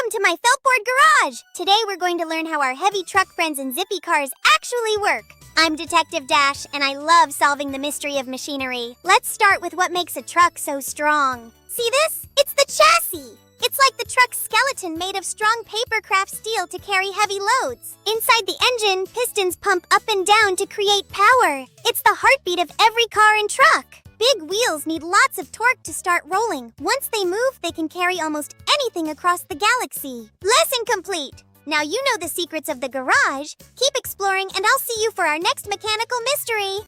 Welcome to my Feltboard Garage! Today we're going to learn how our heavy truck friends and zippy cars actually work. I'm Detective Dash, and I love solving the mystery of machinery. Let's start with what makes a truck so strong. See this? It's the chassis! It's like the truck's skeleton made of strong papercraft steel to carry heavy loads. Inside the engine, pistons pump up and down to create power. It's the heartbeat of every car and truck. Big wheels need lots of torque to start rolling. Once they move, they can carry almost anything across the galaxy. Lesson complete! Now you know the secrets of the garage. Keep exploring, and I'll see you for our next mechanical mystery.